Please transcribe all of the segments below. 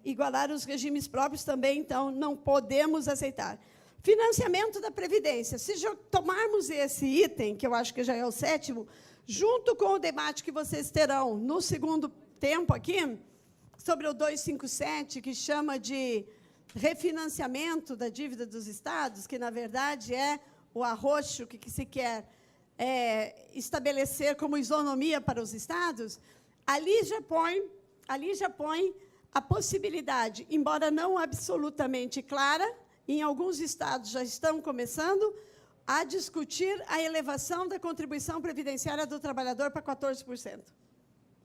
igualar os regimes próprios também, então, não podemos aceitar. Financiamento da Previdência. Se tomarmos esse item, que eu acho que já é o 7º, junto com o debate que vocês terão no segundo tempo aqui, sobre o 257, que chama de refinanciamento da dívida dos estados, que, na verdade, é o arroxo que se quer estabelecer como isonomia para os estados, ali já põe a possibilidade, embora não absolutamente clara, em alguns estados já estão começando a discutir a elevação da contribuição previdenciária do trabalhador para 14%.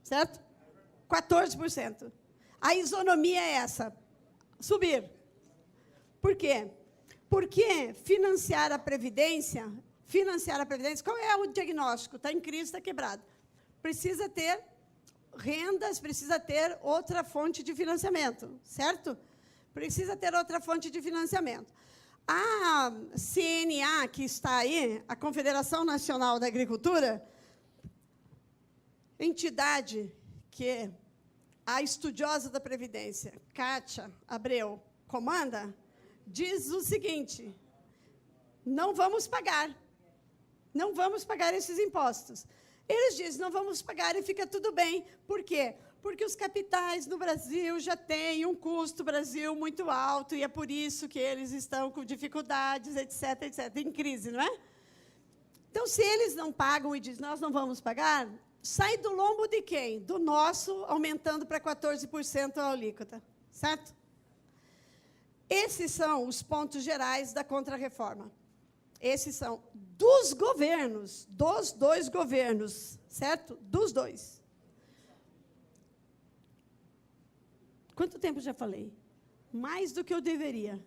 Certo? 14%. A isonomia é essa, subir. Por quê? Porque financiar a Previdência, qual é o diagnóstico? Está em crise, está quebrado. Precisa ter rendas, precisa ter outra fonte de financiamento, certo? Precisa ter outra fonte de financiamento. A CNA, que está aí, a Confederação Nacional da Agricultura, entidade que a estudiosa da Previdência, Kátia Abreu, comanda, diz o seguinte: não vamos pagar esses impostos. Eles dizem, não vamos pagar e fica tudo bem. Por quê? Porque os capitais no Brasil já têm um custo Brasil muito alto, e é por isso que eles estão com dificuldades, etc., etc., em crise, não é? Então, se eles não pagam e dizem, nós não vamos pagar, sai do lombo de quem? Do nosso, aumentando para 14% a alíquota, certo? Esses são os pontos gerais da contrarreforma. Esses são dos governos, dos dois governos, certo? Dos dois. Quanto tempo já falei? Mais do que eu deveria.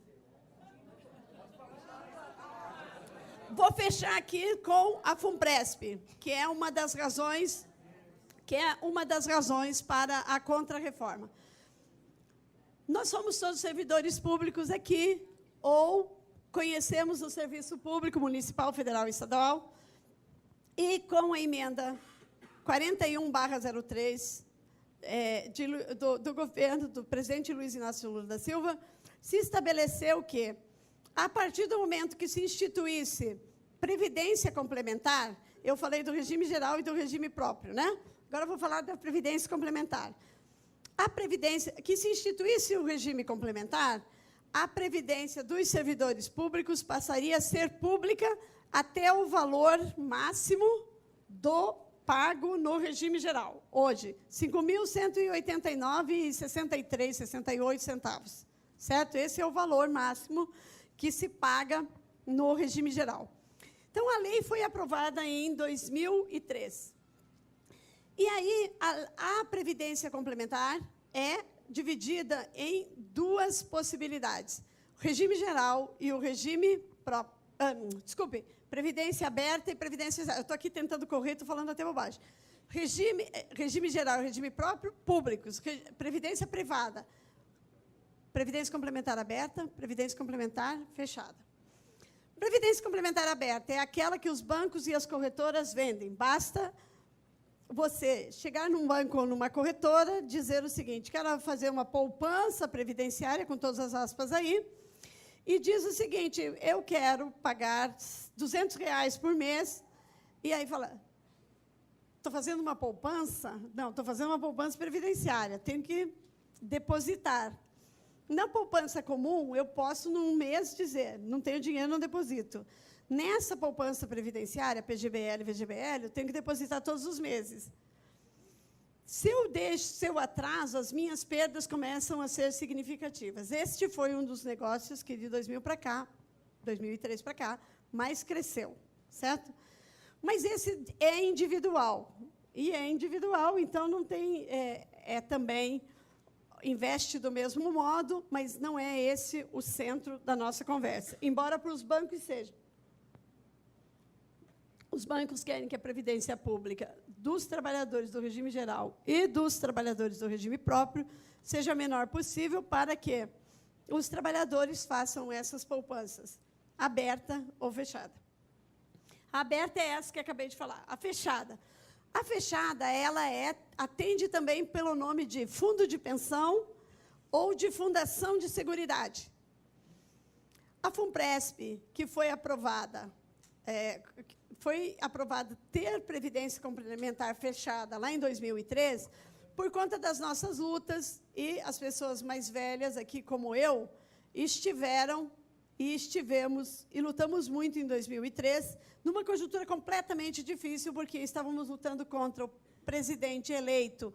Vou fechar aqui com a FUNPRESP, que é uma das razões para a contrarreforma. Nós somos todos servidores públicos aqui, ou conhecemos o serviço público municipal, federal e estadual, e com a emenda 41/03 do governo do presidente Luiz Inácio Lula da Silva, se estabeleceu que, a partir do momento que se instituísse previdência complementar, eu falei do regime geral e do regime próprio, né? Agora eu vou falar da previdência complementar. A previdência, que se instituísse o regime complementar, a previdência dos servidores públicos passaria a ser pública até o valor máximo do pago no regime geral. Hoje, R$ 5.189,68, certo? Esse é o valor máximo que se paga no regime geral. Então, a lei foi aprovada em 2003. E aí, a previdência complementar é dividida em duas possibilidades: o regime geral e o regime próprio. Previdência aberta e previdência... Eu estou aqui tentando correr, estou falando até bobagem. Regime geral e regime próprio, públicos. Previdência privada. Previdência complementar aberta, previdência complementar fechada. Previdência complementar aberta é aquela que os bancos e as corretoras vendem. Basta você chegar num banco ou numa corretora, dizer o seguinte: quero fazer uma poupança previdenciária, com todas as aspas aí, e diz o seguinte: eu quero pagar R$200 por mês, e aí fala, estou fazendo uma poupança? Não, estou fazendo uma poupança previdenciária, tenho que depositar. Na poupança comum, eu posso, num mês, dizer, não tenho dinheiro, não deposito. Nessa poupança previdenciária, PGBL e VGBL, eu tenho que depositar todos os meses. Se eu atraso, as minhas perdas começam a ser significativas. Este foi um dos negócios que, de 2003 para cá, mais cresceu, certo? Mas esse é individual. E é individual, então não tem... também investe do mesmo modo, mas não é esse o centro da nossa conversa. Embora para os bancos seja. Os bancos querem que a previdência pública dos trabalhadores do regime geral e dos trabalhadores do regime próprio seja a menor possível, para que os trabalhadores façam essas poupanças, aberta ou fechada. A aberta é essa que acabei de falar. A fechada. A fechada, ela atende também pelo nome de fundo de pensão ou de fundação de seguridade. A FUNPRESP, que foi aprovada ter previdência complementar fechada lá em 2003, por conta das nossas lutas, e as pessoas mais velhas aqui, como eu, estivemos e lutamos muito em 2003, numa conjuntura completamente difícil, porque estávamos lutando contra o presidente eleito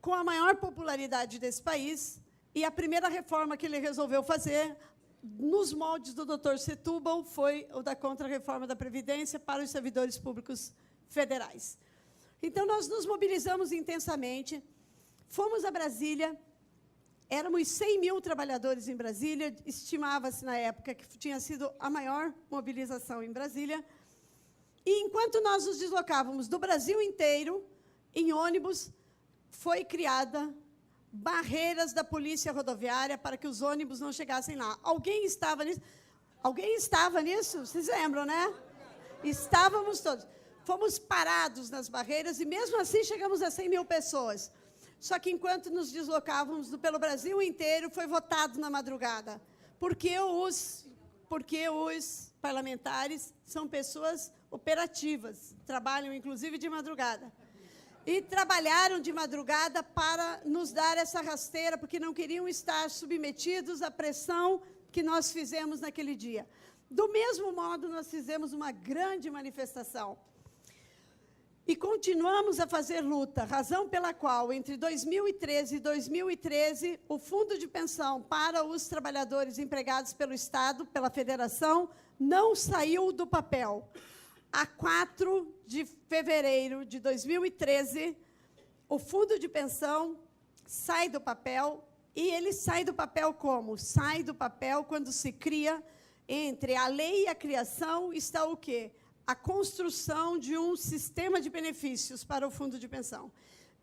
com a maior popularidade desse país, e a primeira reforma que ele resolveu fazer, nos moldes do Dr. Setúbal, foi o da contra-reforma da Previdência para os servidores públicos federais. Então, nós nos mobilizamos intensamente, fomos a Brasília, éramos 100 mil trabalhadores em Brasília, estimava-se na época que tinha sido a maior mobilização em Brasília, e enquanto nós nos deslocávamos do Brasil inteiro, em ônibus, foi criada barreiras da polícia rodoviária para que os ônibus não chegassem lá. Alguém estava nisso? Alguém estava nisso? Vocês lembram, né? Estávamos todos. Fomos parados nas barreiras e, mesmo assim, chegamos a 100 mil pessoas. Só que, enquanto nos deslocávamos pelo Brasil inteiro, foi votado na madrugada. Porque os parlamentares são pessoas operativas, trabalham, inclusive, de madrugada. E trabalharam de madrugada para nos dar essa rasteira, porque não queriam estar submetidos à pressão que nós fizemos naquele dia. Do mesmo modo, nós fizemos uma grande manifestação. E continuamos a fazer luta, razão pela qual, entre 2013 e 2013, o Fundo de Pensão para os trabalhadores empregados pelo Estado, pela Federação, não saiu do papel. A 4 de fevereiro de 2013, o Fundo de Pensão sai do papel, e ele sai do papel como? Sai do papel quando se cria, entre a lei e a criação, está o quê? A construção de um sistema de benefícios para o Fundo de Pensão.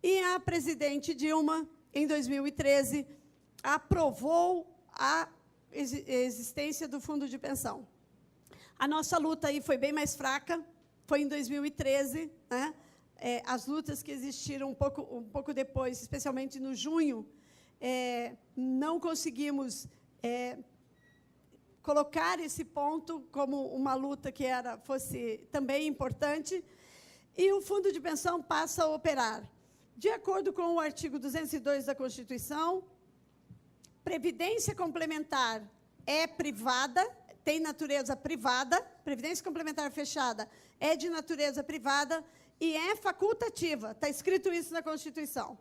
E a presidente Dilma, em 2013, aprovou a existência do Fundo de Pensão. A nossa luta aí foi bem mais fraca, foi em 2013, né? As lutas que existiram um pouco depois, especialmente no junho, não conseguimos colocar esse ponto como uma luta que fosse também importante, e o Fundo de Pensão passa a operar. De acordo com o artigo 202 da Constituição, previdência complementar é privada, tem natureza privada, previdência complementar fechada é de natureza privada e é facultativa. Está escrito isso na Constituição.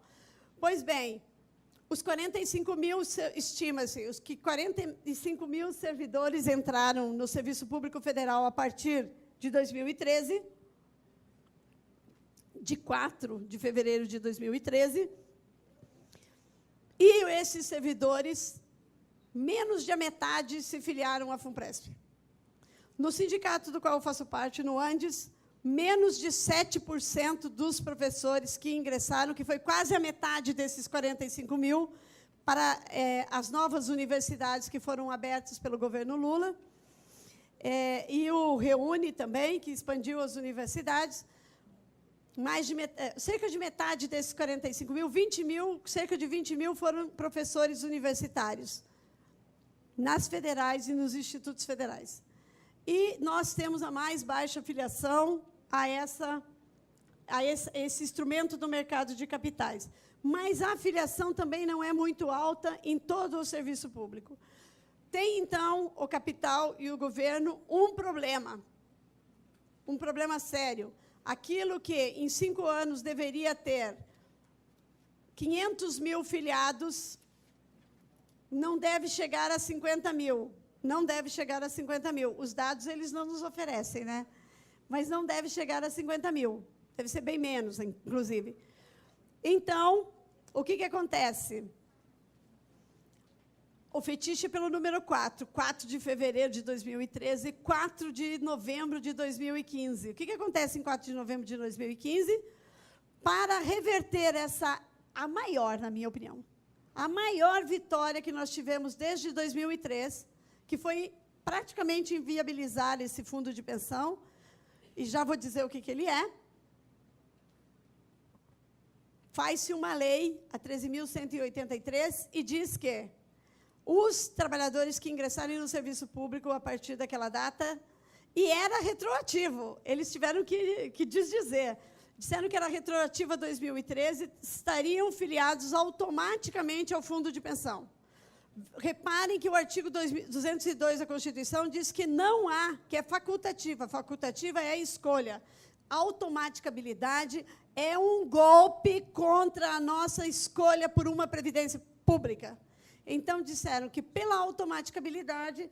Pois bem, os 45 mil, estima-se, os que 45 mil servidores entraram no Serviço Público Federal a partir de 2013, de 4 de fevereiro de 2013, e esses servidores, menos de a metade se filiaram à FUNPRESP. No sindicato do qual eu faço parte, no Andes, menos de 7% dos professores que ingressaram, que foi quase a metade desses 45 mil, para as novas universidades que foram abertas pelo governo Lula, e o Reúne também, que expandiu as universidades. Cerca de metade desses 45 mil, 20 mil, cerca de 20 mil foram professores universitários, nas federais e nos institutos federais. E nós temos a mais baixa filiação a esse instrumento do mercado de capitais. Mas a filiação também não é muito alta em todo o serviço público. Tem, então, o capital e o governo um problema sério. Aquilo que, em 5 anos, deveria ter 500 mil filiados, não deve chegar a 50 mil. Não deve chegar a 50 mil. Os dados eles não nos oferecem, né? Mas não deve chegar a 50 mil. Deve ser bem menos, inclusive. Então, o que acontece? O fetiche pelo número 4, 4 de fevereiro de 2013, 4 de novembro de 2015. O que acontece em 4 de novembro de 2015? Para reverter a maior, na minha opinião, a maior vitória que nós tivemos desde 2003, que foi praticamente inviabilizar esse fundo de pensão, e já vou dizer o que ele é. faz-se uma lei, a 13.183, e diz que os trabalhadores que ingressarem no serviço público a partir daquela data, e era retroativo, eles tiveram que desdizer, disseram que era retroativo a 2013, estariam filiados automaticamente ao fundo de pensão. Reparem que o artigo 202 da Constituição diz que não há, que é facultativa. Facultativa é a escolha. Automaticabilidade é um golpe contra a nossa escolha por uma previdência pública. Então, disseram que, pela automaticabilidade,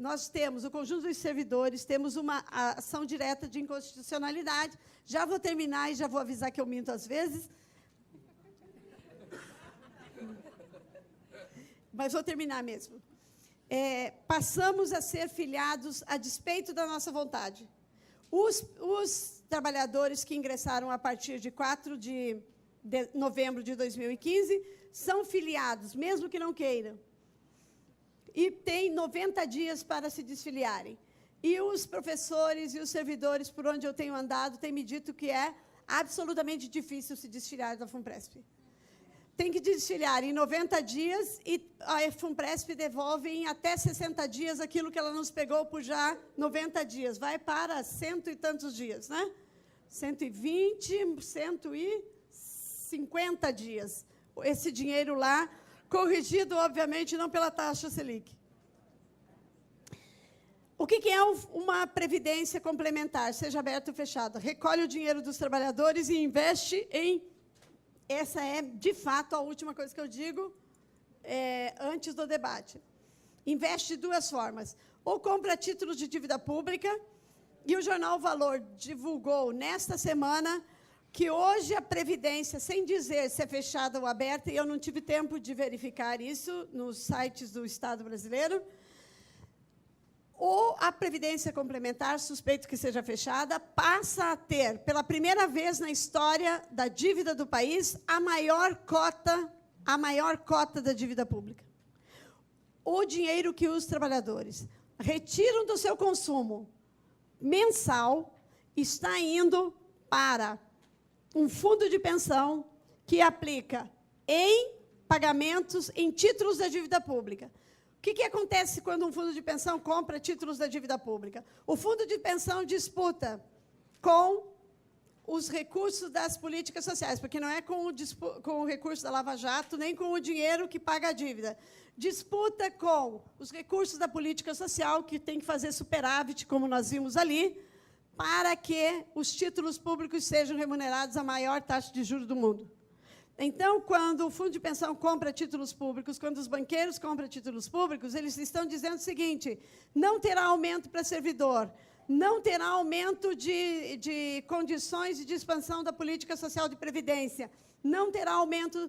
nós temos, o conjunto dos servidores, temos uma ação direta de inconstitucionalidade. Já vou terminar e já vou avisar que eu minto às vezes. Mas vou terminar mesmo. Passamos a ser filiados a despeito da nossa vontade. Os trabalhadores que ingressaram a partir de 4 de novembro de 2015 são filiados, mesmo que não queiram. E têm 90 dias para se desfiliarem. E os professores e os servidores, por onde eu tenho andado, têm me dito que é absolutamente difícil se desfiliar da FUNPRESP. Tem que desfiliar em 90 dias e a FUNPRESP devolve em até 60 dias aquilo que ela nos pegou por já 90 dias. Vai para cento e tantos dias, né? 120, 150 dias. Esse dinheiro lá, corrigido, obviamente, não pela taxa Selic. O que é uma previdência complementar, seja aberta ou fechada? Recolhe o dinheiro dos trabalhadores e investe em... Essa é, de fato, a última coisa que eu digo antes do debate. Investe de duas formas. Ou compra títulos de dívida pública, e o jornal Valor divulgou, nesta semana, que hoje a Previdência, sem dizer se é fechada ou aberta, e eu não tive tempo de verificar isso nos sites do Estado brasileiro, ou a Previdência Complementar, suspeito que seja fechada, passa a ter, pela primeira vez na história da dívida do país, a maior cota da dívida pública. O dinheiro que os trabalhadores retiram do seu consumo mensal está indo para um fundo de pensão que aplica em pagamentos, em títulos da dívida pública. O que acontece quando um fundo de pensão compra títulos da dívida pública? O fundo de pensão disputa com os recursos das políticas sociais, porque não é com o recurso da Lava Jato, nem com o dinheiro que paga a dívida. Disputa com os recursos da política social, que tem que fazer superávit, como nós vimos ali, para que os títulos públicos sejam remunerados à maior taxa de juros do mundo. Então, quando o fundo de pensão compra títulos públicos, quando os banqueiros compram títulos públicos, eles estão dizendo o seguinte: não terá aumento para servidor, não terá aumento de condições de expansão da política social de previdência, não terá aumento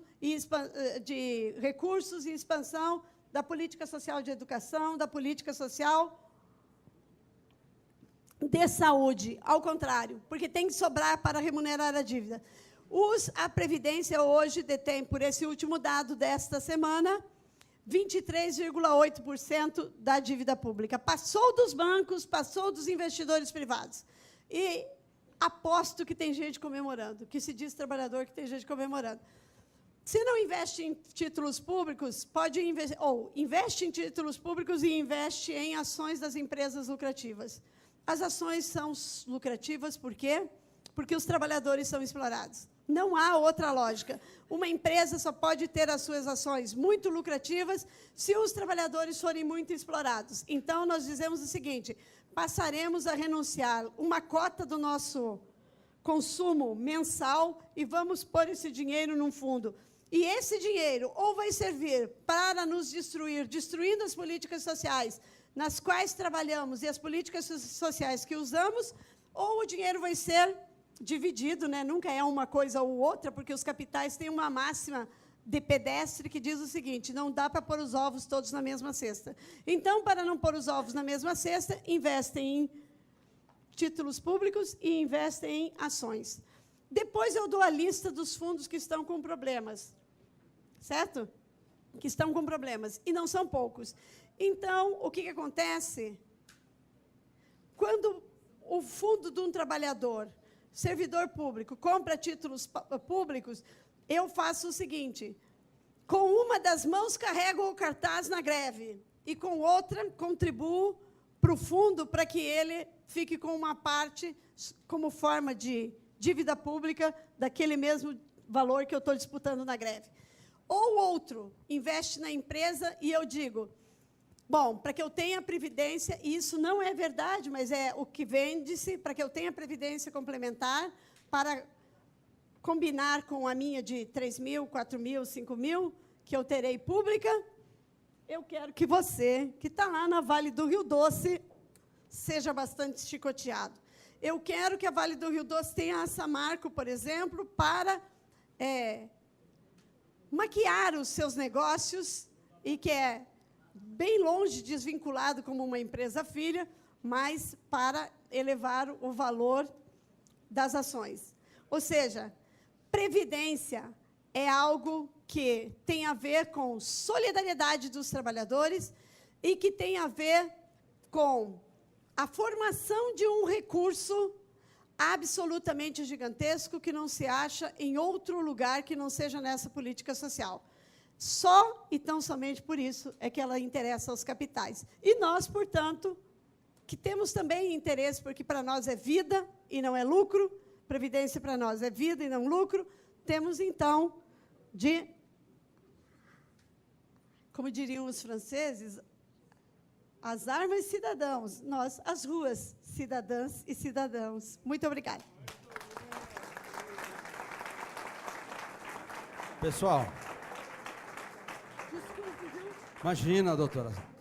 de recursos e expansão da política social de educação, da política social de saúde. Ao contrário, porque tem que sobrar para remunerar a dívida. A Previdência hoje detém, por esse último dado desta semana, 23,8% da dívida pública. Passou dos bancos, passou dos investidores privados. E aposto que tem gente comemorando, que se diz trabalhador, que tem gente comemorando. Se não investe em títulos públicos, pode investir, ou investe em títulos públicos e investe em ações das empresas lucrativas. As ações são lucrativas por quê? Porque os trabalhadores são explorados. Não há outra lógica. Uma empresa só pode ter as suas ações muito lucrativas se os trabalhadores forem muito explorados. Então, nós dizemos o seguinte: passaremos a renunciar uma cota do nosso consumo mensal e vamos pôr esse dinheiro num fundo. E esse dinheiro ou vai servir para nos destruir, destruindo as políticas sociais nas quais trabalhamos e as políticas sociais que usamos, ou o dinheiro vai ser dividido, né? Nunca é uma coisa ou outra, porque os capitais têm uma máxima de pedestre que diz o seguinte: não dá para pôr os ovos todos na mesma cesta. Então, para não pôr os ovos na mesma cesta, investem em títulos públicos e investem em ações. Depois eu dou a lista dos fundos que estão com problemas, certo? Que estão com problemas, e não são poucos. Então, o que acontece? Quando o fundo de um trabalhador servidor público compra títulos públicos, eu faço o seguinte: com uma das mãos carrego o cartaz na greve e com outra contribuo para o fundo para que ele fique com uma parte como forma de dívida pública daquele mesmo valor que eu estou disputando na greve. Ou outro investe na empresa e eu digo, bom, para que eu tenha previdência, e isso não é verdade, mas é o que vende-se, para que eu tenha previdência complementar, para combinar com a minha de 3 mil, 4 mil, 5 mil, que eu terei pública, eu quero que você, que está lá na Vale do Rio Doce, seja bastante chicoteado. Eu quero que a Vale do Rio Doce tenha a Samarco, por exemplo, para maquiar os seus negócios, e que é bem longe desvinculado como uma empresa filha, mas para elevar o valor das ações. Ou seja, previdência é algo que tem a ver com solidariedade dos trabalhadores e que tem a ver com a formação de um recurso absolutamente gigantesco que não se acha em outro lugar que não seja nessa política social. Só e tão somente por isso é que ela interessa aos capitais. E nós, portanto, que temos também interesse, porque para nós é vida e não é lucro, previdência para nós é vida e não lucro, temos, então, como diriam os franceses, as armas cidadãos, nós, as ruas, cidadãs e cidadãos. Muito obrigada. Pessoal, imagina, doutora.